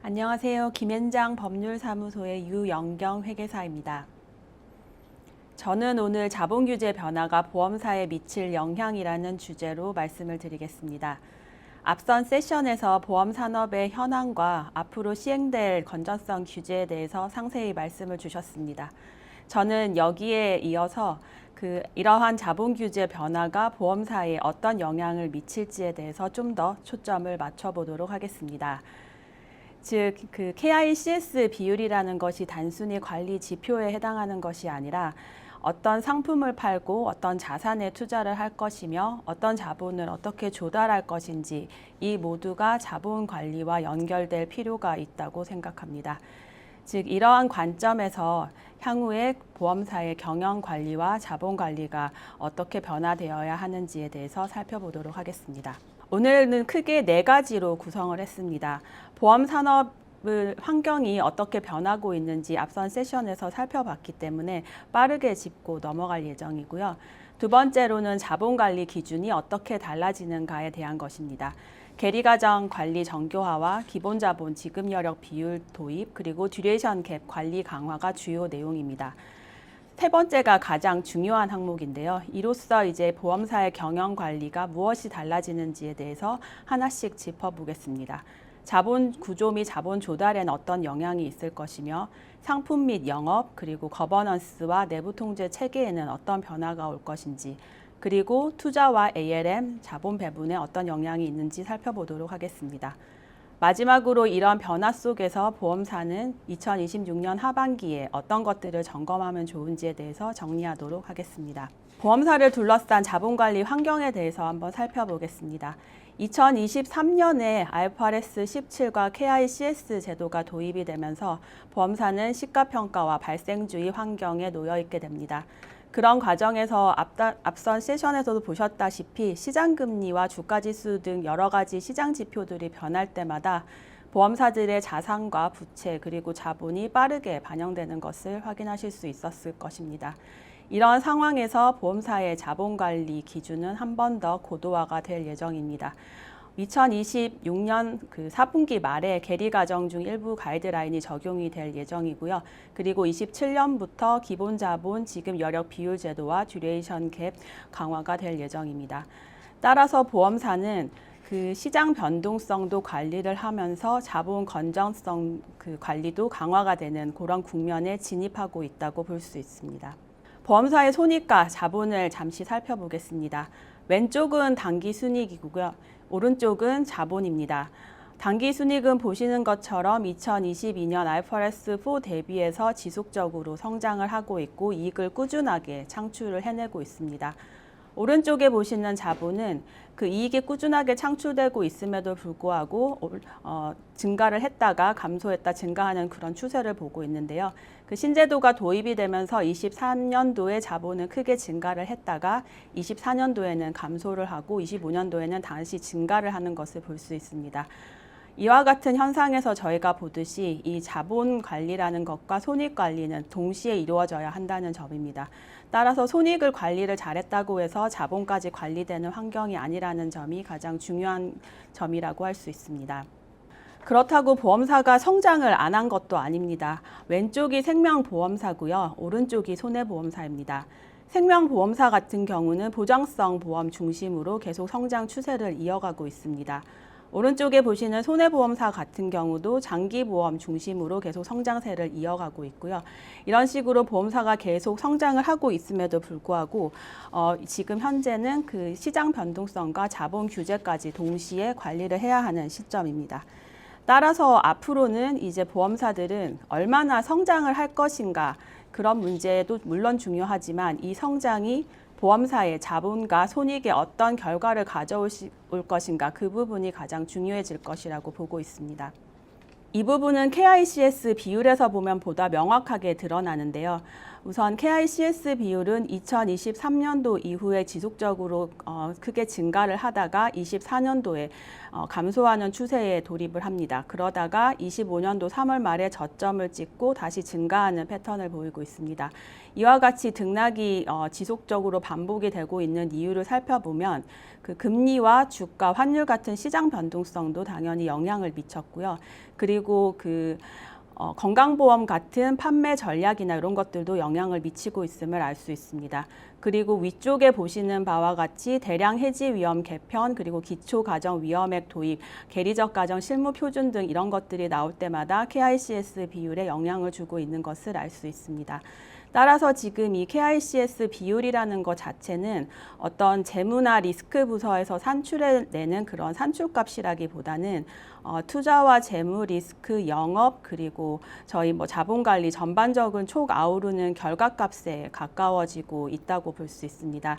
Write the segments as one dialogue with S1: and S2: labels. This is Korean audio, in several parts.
S1: 안녕하세요. 김현장 법률사무소의 유영경 회계사입니다. 저는 오늘 자본규제 변화가 보험사에 미칠 영향이라는 주제로 말씀을 드리겠습니다. 앞선 세션에서 보험산업의 현황과 앞으로 시행될 건전성 규제에 대해서 상세히 말씀을 주셨습니다. 저는 여기에 이어서 이러한 자본규제 변화가 보험사에 어떤 영향을 미칠지에 대해서 좀 더 초점을 맞춰보도록 하겠습니다. 즉, KICS 비율이라는 것이 단순히 관리 지표에 해당하는 것이 아니라 어떤 상품을 팔고 어떤 자산에 투자를 할 것이며 어떤 자본을 어떻게 조달할 것인지 이 모두가 자본 관리와 연결될 필요가 있다고 생각합니다. 즉, 이러한 관점에서 향후에 보험사의 경영 관리와 자본 관리가 어떻게 변화되어야 하는지에 대해서 살펴보도록 하겠습니다. 오늘은 크게 4가지로 구성을 했습니다. 보험 산업 환경이 어떻게 변하고 있는지 앞선 세션에서 살펴봤기 때문에 빠르게 짚고 넘어갈 예정이고요. 두 번째로는 자본관리 기준이 어떻게 달라지는가에 대한 것입니다. 계리과정 관리 정교화와 기본자본 지급여력 비율 도입 그리고 듀레이션 갭 관리 강화가 주요 내용입니다. 세 번째가 가장 중요한 항목인데요. 이로써 이제 보험사의 경영 관리가 무엇이 달라지는지에 대해서 하나씩 짚어보겠습니다. 자본 구조 및 자본 조달에는 어떤 영향이 있을 것이며 상품 및 영업 그리고 거버넌스와 내부 통제 체계에는 어떤 변화가 올 것인지 그리고 투자와 ALM, 자본 배분에 어떤 영향이 있는지 살펴보도록 하겠습니다. 마지막으로 이런 변화 속에서 보험사는 2026년 하반기에 어떤 것들을 점검하면 좋은지에 대해서 정리하도록 하겠습니다. 보험사를 둘러싼 자본관리 환경에 대해서 한번 살펴보겠습니다. 2023년에 IFRS 17과 KICS 제도가 도입이 되면서 보험사는 시가평가와 발생주의 환경에 놓여 있게 됩니다. 그런 과정에서 앞선 세션에서도 보셨다시피 시장금리와 주가지수 등 여러 가지 시장 지표들이 변할 때마다 보험사들의 자산과 부채 그리고 자본이 빠르게 반영되는 것을 확인하실 수 있었을 것입니다. 이런 상황에서 보험사의 자본관리 기준은 한 번 더 고도화가 될 예정입니다. 2026년 4분기 말에 계리과정 중 일부 가이드라인이 적용이 될 예정이고요. 그리고 27년부터 기본자본 지급 여력 비율 제도와 듀레이션 갭 강화가 될 예정입니다. 따라서 보험사는 시장 변동성도 관리를 하면서 자본 건전성 관리도 강화가 되는 그런 국면에 진입하고 있다고 볼 수 있습니다. 보험사의 손익과 자본을 잠시 살펴보겠습니다. 왼쪽은 당기 순이익이고요. 오른쪽은 자본입니다. 당기 순이익은 보시는 것처럼 2022년 IFRS 4 대비해서 지속적으로 성장을 하고 있고 이익을 꾸준하게 창출을 해내고 있습니다. 오른쪽에 보시는 자본은 이익이 꾸준하게 창출되고 있음에도 불구하고 증가를 했다가 감소했다 증가하는 그런 추세를 보고 있는데요. 신제도가 도입이 되면서 23년도에 자본은 크게 증가를 했다가 24년도에는 감소를 하고 25년도에는 다시 증가를 하는 것을 볼 수 있습니다. 이와 같은 현상에서 저희가 보듯이 이 자본 관리라는 것과 손익 관리는 동시에 이루어져야 한다는 점입니다. 따라서 손익을 관리를 잘했다고 해서 자본까지 관리되는 환경이 아니라는 점이 가장 중요한 점이라고 할 수 있습니다. 그렇다고 보험사가 성장을 안 한 것도 아닙니다. 왼쪽이 생명보험사고요. 오른쪽이 손해보험사입니다. 생명보험사 같은 경우는 보장성 보험 중심으로 계속 성장 추세를 이어가고 있습니다. 오른쪽에 보시는 손해보험사 같은 경우도 장기보험 중심으로 계속 성장세를 이어가고 있고요. 이런 식으로 보험사가 계속 성장을 하고 있음에도 불구하고 지금 현재는 시장 변동성과 자본 규제까지 동시에 관리를 해야 하는 시점입니다. 따라서 앞으로는 이제 보험사들은 얼마나 성장을 할 것인가 그런 문제도 물론 중요하지만 이 성장이 보험사의 자본과 손익에 어떤 결과를 가져올 것인가 그 부분이 가장 중요해질 것이라고 보고 있습니다. 이 부분은 KICS 비율에서 보면 보다 명확하게 드러나는데요. 우선 KICS 비율은 2023년도 이후에 지속적으로 크게 증가를 하다가 24년도에 감소하는 추세에 돌입을 합니다. 그러다가 25년도 3월 말에 저점을 찍고 다시 증가하는 패턴을 보이고 있습니다. 이와 같이 등락이 지속적으로 반복이 되고 있는 이유를 살펴보면 금리와 주가, 환율 같은 시장 변동성도 당연히 영향을 미쳤고요. 그리고 그리고 건강보험 같은 판매 전략이나 이런 것들도 영향을 미치고 있음을 알 수 있습니다. 그리고 위쪽에 보시는 바와 같이 대량 해지 위험 개편, 그리고 기초 가정 위험액 도입, 계리적 가정 실무 표준 등 이런 것들이 나올 때마다 KICS 비율에 영향을 주고 있는 것을 알 수 있습니다. 따라서 지금 이 KICS 비율이라는 것 자체는 어떤 재무나 리스크 부서에서 산출해내는 그런 산출값이라기보다는 투자와 재무, 리스크, 영업, 그리고 저희 자본관리 전반적인 촉 아우르는 결과값에 가까워지고 있다고 볼 수 있습니다.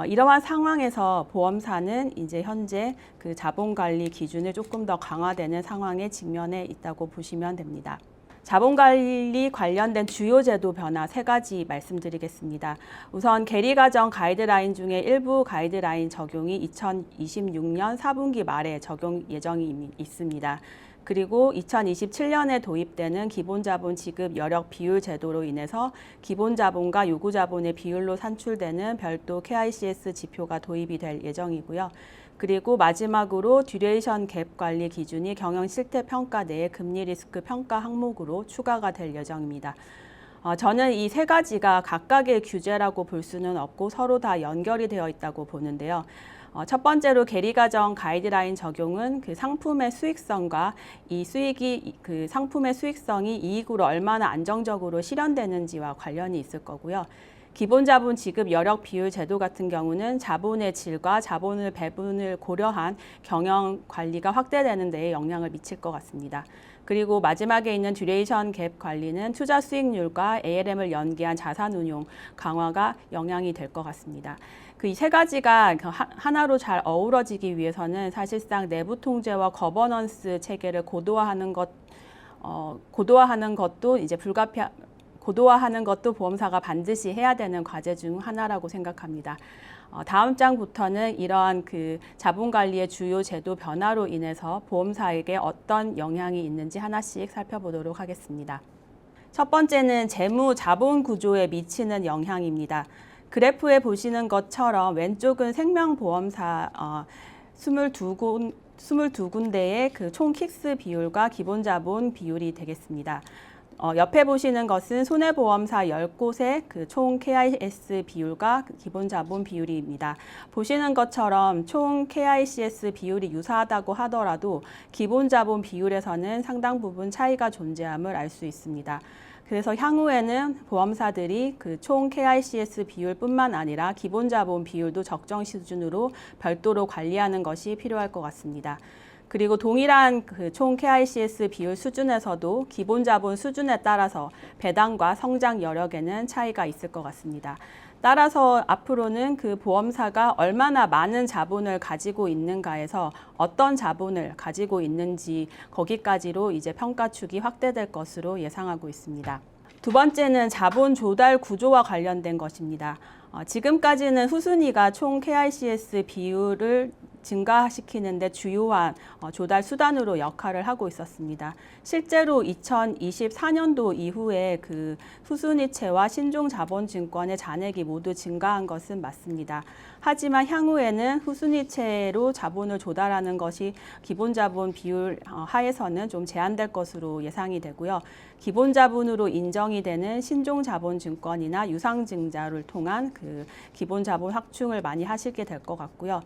S1: 이러한 상황에서 보험사는 이제 현재 그 자본관리 기준을 조금 더 강화되는 상황에 직면해 있다고 보시면 됩니다. 자본관리 관련된 주요 제도 변화 3가지 말씀드리겠습니다. 우선 계리가정 가이드라인 중에 일부 가이드라인 적용이 2026년 4분기 말에 적용 예정이 있습니다. 그리고 2027년에 도입되는 기본자본 지급 여력 비율 제도로 인해서 기본자본과 요구자본의 비율로 산출되는 별도 KICS 지표가 도입이 될 예정이고요. 그리고 마지막으로 듀레이션 갭 관리 기준이 경영 실태 평가 내에 금리 리스크 평가 항목으로 추가가 될 예정입니다. 저는 이 3가지가 각각의 규제라고 볼 수는 없고 서로 다 연결이 되어 있다고 보는데요. 첫 번째로 계리가정 가이드라인 적용은 그 상품의 수익성과 이 수익이 그 상품의 수익성이 이익으로 얼마나 안정적으로 실현되는지와 관련이 있을 거고요. 기본자본 지급 여력 비율 제도 같은 경우는 자본의 질과 자본을 배분을 고려한 경영 관리가 확대되는 데에 영향을 미칠 것 같습니다. 그리고 마지막에 있는 듀레이션 갭 관리는 투자 수익률과 ALM을 연계한 자산 운용 강화가 영향이 될 것 같습니다. 그 이 3가지가 하나로 잘 어우러지기 위해서는 사실상 내부 통제와 거버넌스 체계를 고도화하는 것도 이제 고도화하는 것도 보험사가 반드시 해야 되는 과제 중 하나라고 생각합니다. 다음 장부터는 이러한 그 자본관리의 주요 제도 변화로 인해서 보험사에게 어떤 영향이 있는지 하나씩 살펴보도록 하겠습니다. 첫 번째는 재무 자본 구조에 미치는 영향입니다. 그래프에 보시는 것처럼 왼쪽은 생명보험사 22군데의 그 총 킥스 비율과 기본자본 비율이 되겠습니다. 옆에 보시는 것은 손해보험사 10곳의 그 총 KICS 비율과 기본자본 비율입니다. 보시는 것처럼 총 KICS 비율이 유사하다고 하더라도 기본자본 비율에서는 상당 부분 차이가 존재함을 알 수 있습니다. 그래서 향후에는 보험사들이 그 총 KICS 비율뿐만 아니라 기본자본 비율도 적정 수준으로 별도로 관리하는 것이 필요할 것 같습니다. 그리고 동일한 그 총 KICS 비율 수준에서도 기본자본 수준에 따라서 배당과 성장 여력에는 차이가 있을 것 같습니다. 따라서 앞으로는 그 보험사가 얼마나 많은 자본을 가지고 있는가에서 어떤 자본을 가지고 있는지 거기까지로 이제 평가축이 확대될 것으로 예상하고 있습니다. 두 번째는 자본 조달 구조와 관련된 것입니다. 지금까지는 후순위가 총 KICS 비율을 증가시키는 데 주요한 조달 수단으로 역할을 하고 있었습니다. 실제로 2024년도 이후에 그 후순위채와 신종자본증권의 잔액이 모두 증가한 것은 맞습니다. 하지만 향후에는 후순위채로 자본을 조달하는 것이 기본자본 비율 하에서는 좀 제한될 것으로 예상이 되고요. 기본자본으로 인정이 되는 신종자본증권이나 유상증자를 통한 그 기본자본 확충을 많이 하시게 될 것 같고요.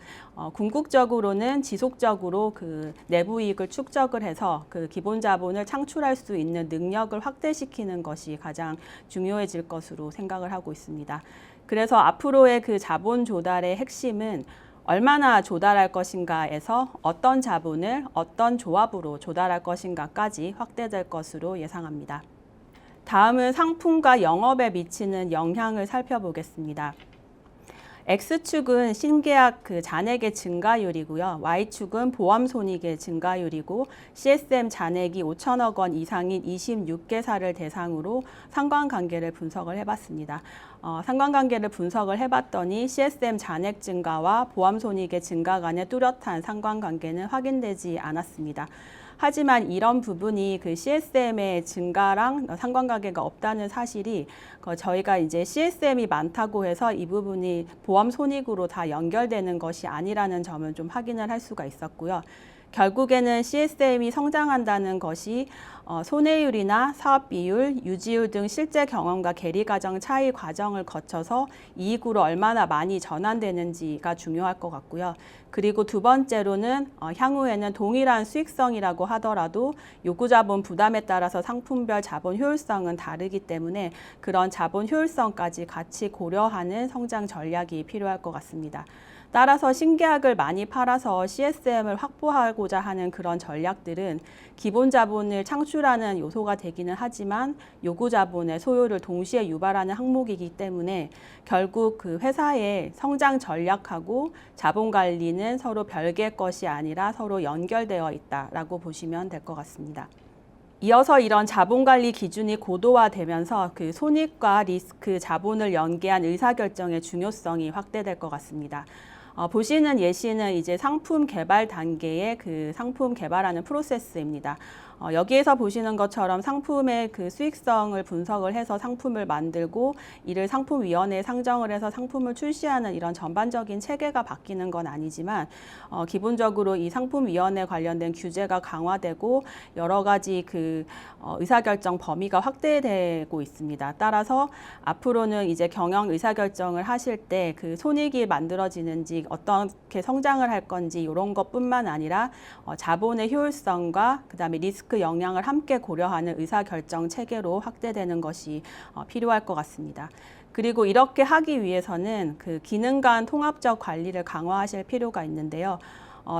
S1: 궁극적으로는 지속적으로 그 내부이익을 축적을 해서 그 기본자본을 창출할 수 있는 능력을 확대시키는 것이 가장 중요해질 것으로 생각을 하고 있습니다. 그래서 앞으로의 그 자본 조달의 핵심은 얼마나 조달할 것인가에서 어떤 자본을 어떤 조합으로 조달할 것인가까지 확대될 것으로 예상합니다. 다음은 상품과 영업에 미치는 영향을 살펴보겠습니다. X축은 신계약 그 잔액의 증가율이고요. Y축은 보험 손익의 증가율이고 CSM 잔액이 5천억 원 이상인 26개사를 대상으로 상관관계를 분석을 해봤습니다. 상관관계를 분석을 해봤더니 CSM 잔액 증가와 보험 손익의 증가 간의 뚜렷한 상관관계는 확인되지 않았습니다. 하지만 이런 부분이 그 CSM의 증가랑 상관관계가 없다는 사실이 저희가 이제 CSM이 많다고 해서 이 부분이 보험 손익으로 다 연결되는 것이 아니라는 점을 좀 확인을 할 수가 있었고요. 결국에는 CSM이 성장한다는 것이 손해율이나 사업 비율, 유지율 등 실제 경험과 계리 과정 차이 과정을 거쳐서 이익으로 얼마나 많이 전환되는지가 중요할 것 같고요. 그리고 두 번째로는 향후에는 동일한 수익성이라고 하더라도 요구 자본 부담에 따라서 상품별 자본 효율성은 다르기 때문에 그런 자본 효율성까지 같이 고려하는 성장 전략이 필요할 것 같습니다. 따라서 신계약을 많이 팔아서 CSM을 확보하고자 하는 그런 전략들은 기본 자본을 창출하는 요소가 되기는 하지만 요구 자본의 소요를 동시에 유발하는 항목이기 때문에 결국 그 회사의 성장 전략하고 자본 관리는 서로 별개의 것이 아니라 서로 연결되어 있다라고 보시면 될 것 같습니다. 이어서 이런 자본관리 기준이 고도화되면서 그 손익과 리스크, 자본을 연계한 의사결정의 중요성이 확대될 것 같습니다. 보시는 예시는 이제 상품 개발 단계의 그 상품 개발하는 프로세스입니다. 여기에서 보시는 것처럼 상품의 그 수익성을 분석을 해서 상품을 만들고 이를 상품위원회에 상정을 해서 상품을 출시하는 이런 전반적인 체계가 바뀌는 건 아니지만 기본적으로 이 상품위원회 관련된 규제가 강화되고 여러 가지 그 의사결정 범위가 확대되고 있습니다. 따라서 앞으로는 이제 경영 의사결정을 하실 때 그 손익이 만들어지는지 어떻게 성장을 할 건지 이런 것뿐만 아니라 자본의 효율성과 그다음에 리스크 영향을 함께 고려하는 의사결정 체계로 확대되는 것이 필요할 것 같습니다. 그리고 이렇게 하기 위해서는 그 기능 간 통합적 관리를 강화하실 필요가 있는데요.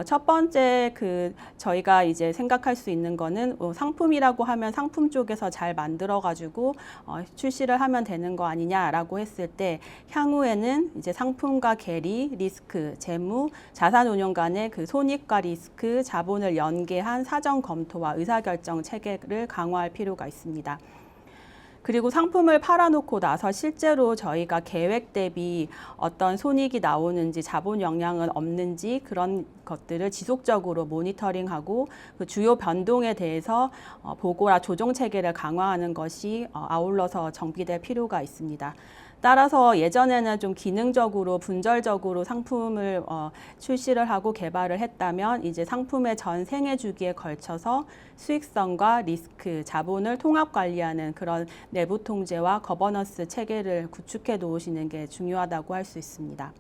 S1: 첫 번째 저희가 이제 생각할 수 있는 거는 상품이라고 하면 상품 쪽에서 잘 만들어 가지고 출시를 하면 되는 거 아니냐라고 했을 때 향후에는 이제 상품과 계리, 리스크, 재무, 자산 운용 간의 그 손익과 리스크, 자본을 연계한 사전 검토와 의사결정 체계를 강화할 필요가 있습니다. 그리고 상품을 팔아놓고 나서 실제로 저희가 계획 대비 어떤 손익이 나오는지 자본 영향은 없는지 그런 것들을 지속적으로 모니터링하고 그 주요 변동에 대해서 보고나 조정 체계를 강화하는 것이 아울러서 정비될 필요가 있습니다. 따라서 예전에는 좀 기능적으로 분절적으로 상품을 출시를 하고 개발을 했다면 이제 상품의 전 생애 주기에 걸쳐서 수익성과 리스크, 자본을 통합 관리하는 그런 내부 통제와 거버넌스 체계를 구축해 놓으시는 게 중요하다고 할 수 있습니다.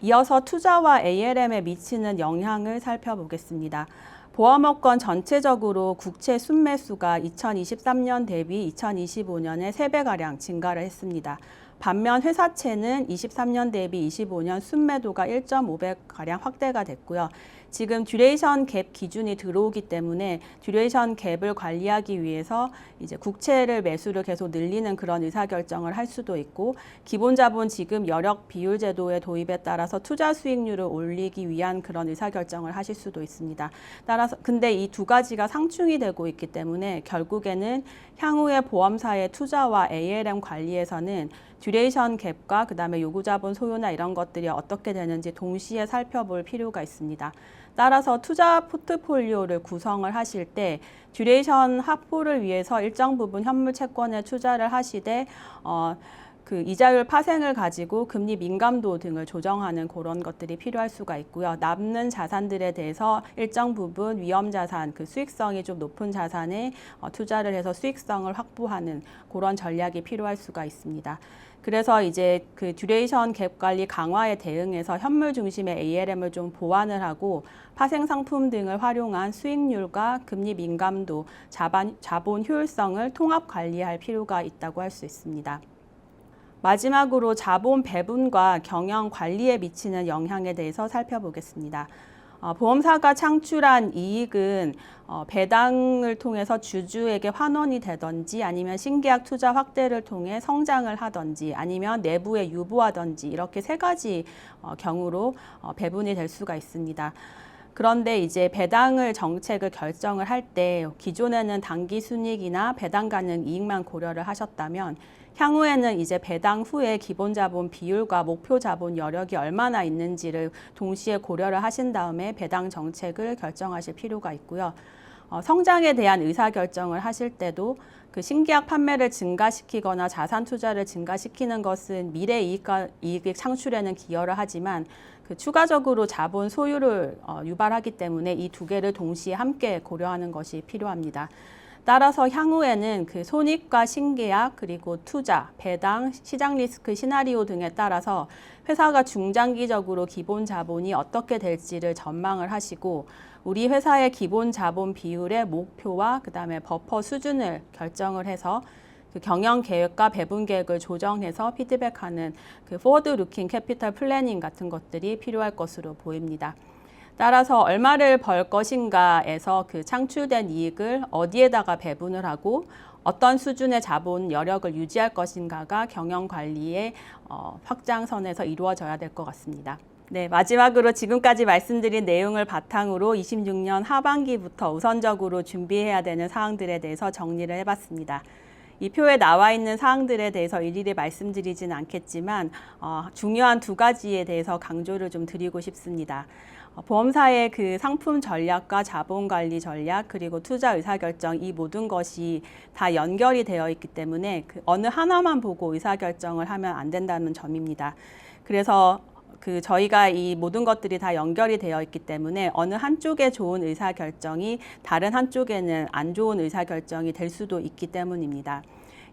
S1: 이어서 투자와 ALM에 미치는 영향을 살펴보겠습니다. 보험업권 전체적으로 국채 순매수가 2023년 대비 2025년에 3배가량 증가를 했습니다. 반면 회사채는 23년 대비 25년 순매도가 1.5배가량 확대가 됐고요. 지금 듀레이션 갭 기준이 들어오기 때문에 듀레이션 갭을 관리하기 위해서 이제 국채를 매수를 계속 늘리는 그런 의사결정을 할 수도 있고 기본 자본 지급 여력 비율 제도의 도입에 따라서 투자 수익률을 올리기 위한 그런 의사결정을 하실 수도 있습니다. 따라서 근데 이 두 가지가 상충이 되고 있기 때문에 결국에는 향후의 보험사의 투자와 ALM 관리에서는 듀레이션 갭과 그다음에 요구 자본 소요나 이런 것들이 어떻게 되는지 동시에 살펴볼 필요가 있습니다. 따라서 투자 포트폴리오를 구성을 하실 때 듀레이션 확보를 위해서 일정 부분 현물 채권에 투자를 하시되 그 이자율 파생을 가지고 금리 민감도 등을 조정하는 그런 것들이 필요할 수가 있고요. 남는 자산들에 대해서 일정 부분 위험 자산, 그 수익성이 좀 높은 자산에 투자를 해서 수익성을 확보하는 그런 전략이 필요할 수가 있습니다. 그래서 이제 그 듀레이션 갭 관리 강화에 대응해서 현물 중심의 ALM을 좀 보완을 하고 파생 상품 등을 활용한 수익률과 금리 민감도, 자본 효율성을 통합 관리할 필요가 있다고 할 수 있습니다. 마지막으로 자본 배분과 경영 관리에 미치는 영향에 대해서 살펴보겠습니다. 보험사가 창출한 이익은 배당을 통해서 주주에게 환원이 되든지 아니면 신계약 투자 확대를 통해 성장을 하든지 아니면 내부에 유보하든지 이렇게 세 가지 경우로 배분이 될 수가 있습니다. 그런데 이제 배당을 정책을 결정을 할 때 기존에는 단기 순이익이나 배당 가능 이익만 고려를 하셨다면 향후에는 이제 배당 후에 기본 자본 비율과 목표 자본 여력이 얼마나 있는지를 동시에 고려를 하신 다음에 배당 정책을 결정하실 필요가 있고요. 성장에 대한 의사결정을 하실 때도 그 신계약 판매를 증가시키거나 자산 투자를 증가시키는 것은 미래 이익 창출에는 기여를 하지만 그 추가적으로 자본 소유를 유발하기 때문에 이 두 개를 동시에 함께 고려하는 것이 필요합니다. 따라서 향후에는 그 손익과 신계약 그리고 투자, 배당, 시장 리스크 시나리오 등에 따라서 회사가 중장기적으로 기본 자본이 어떻게 될지를 전망을 하시고 우리 회사의 기본 자본 비율의 목표와 그다음에 버퍼 수준을 결정을 해서 그 경영 계획과 배분 계획을 조정해서 피드백하는 그 포워드 루킹 캐피털 플래닝 같은 것들이 필요할 것으로 보입니다. 따라서 얼마를 벌 것인가에서 그 창출된 이익을 어디에다가 배분을 하고 어떤 수준의 자본 여력을 유지할 것인가가 경영 관리의 확장선에서 이루어져야 될 것 같습니다. 네, 마지막으로 지금까지 말씀드린 내용을 바탕으로 26년 하반기부터 우선적으로 준비해야 되는 사항들에 대해서 정리를 해봤습니다. 이 표에 나와 있는 사항들에 대해서 일일이 말씀드리진 않겠지만 중요한 두 가지에 대해서 강조를 좀 드리고 싶습니다. 보험사의 그 상품 전략과 자본 관리 전략 그리고 투자 의사결정 이 모든 것이 다 연결이 되어 있기 때문에 그 어느 하나만 보고 의사결정을 하면 안 된다는 점입니다. 그래서 저희가 이 모든 것들이 다 연결이 되어 있기 때문에 어느 한쪽에 좋은 의사결정이 다른 한쪽에는 안 좋은 의사결정이 될 수도 있기 때문입니다.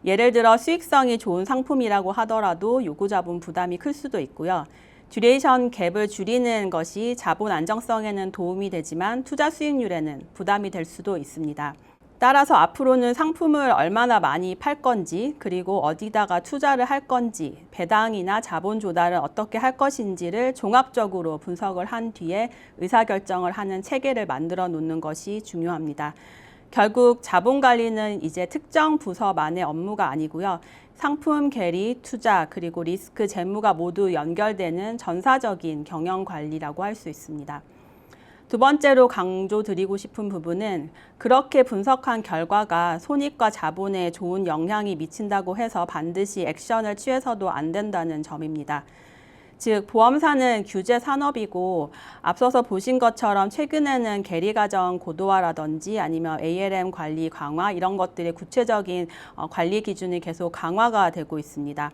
S1: 예를 들어 수익성이 좋은 상품이라고 하더라도 요구자본 부담이 클 수도 있고요. 듀레이션 갭을 줄이는 것이 자본 안정성에는 도움이 되지만 투자 수익률에는 부담이 될 수도 있습니다. 따라서 앞으로는 상품을 얼마나 많이 팔 건지 그리고 어디다가 투자를 할 건지 배당이나 자본 조달을 어떻게 할 것인지를 종합적으로 분석을 한 뒤에 의사결정을 하는 체계를 만들어 놓는 것이 중요합니다. 결국 자본 관리는 이제 특정 부서만의 업무가 아니고요. 상품, 계리, 투자, 그리고 리스크, 재무가 모두 연결되는 전사적인 경영 관리라고 할 수 있습니다. 두 번째로 강조드리고 싶은 부분은 그렇게 분석한 결과가 손익과 자본에 좋은 영향이 미친다고 해서 반드시 액션을 취해서도 안 된다는 점입니다. 즉 보험사는 규제 산업이고 앞서서 보신 것처럼 최근에는 계리과정 고도화라든지 아니면 ALM 관리 강화 이런 것들의 구체적인 관리 기준이 계속 강화가 되고 있습니다.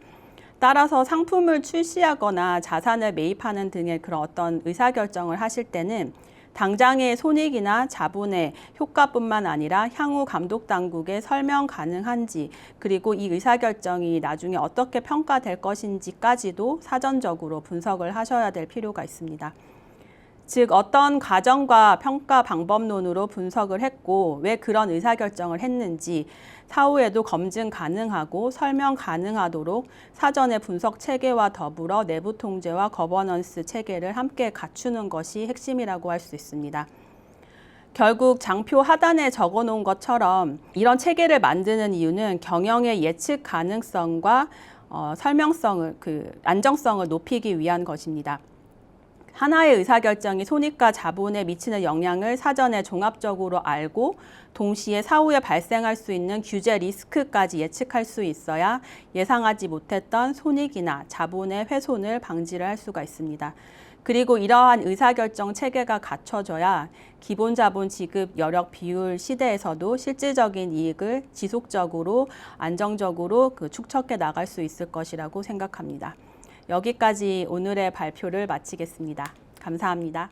S1: 따라서 상품을 출시하거나 자산을 매입하는 등의 그런 어떤 의사결정을 하실 때는 당장의 손익이나 자본의 효과뿐만 아니라 향후 감독 당국에 설명 가능한지 그리고 이 의사결정이 나중에 어떻게 평가될 것인지까지도 사전적으로 분석을 하셔야 될 필요가 있습니다. 즉 어떤 과정과 평가 방법론으로 분석을 했고 왜 그런 의사결정을 했는지 사후에도 검증 가능하고 설명 가능하도록 사전의 분석 체계와 더불어 내부 통제와 거버넌스 체계를 함께 갖추는 것이 핵심이라고 할 수 있습니다. 결국 장표 하단에 적어 놓은 것처럼 이런 체계를 만드는 이유는 경영의 예측 가능성과 설명성을 안정성을 높이기 위한 것입니다. 하나의 의사결정이 손익과 자본에 미치는 영향을 사전에 종합적으로 알고 동시에 사후에 발생할 수 있는 규제 리스크까지 예측할 수 있어야 예상하지 못했던 손익이나 자본의 훼손을 방지를 할 수가 있습니다. 그리고 이러한 의사결정 체계가 갖춰져야 기본 자본 지급 여력 비율 시대에서도 실질적인 이익을 지속적으로 안정적으로 축적해 나갈 수 있을 것이라고 생각합니다. 여기까지 오늘의 발표를 마치겠습니다. 감사합니다.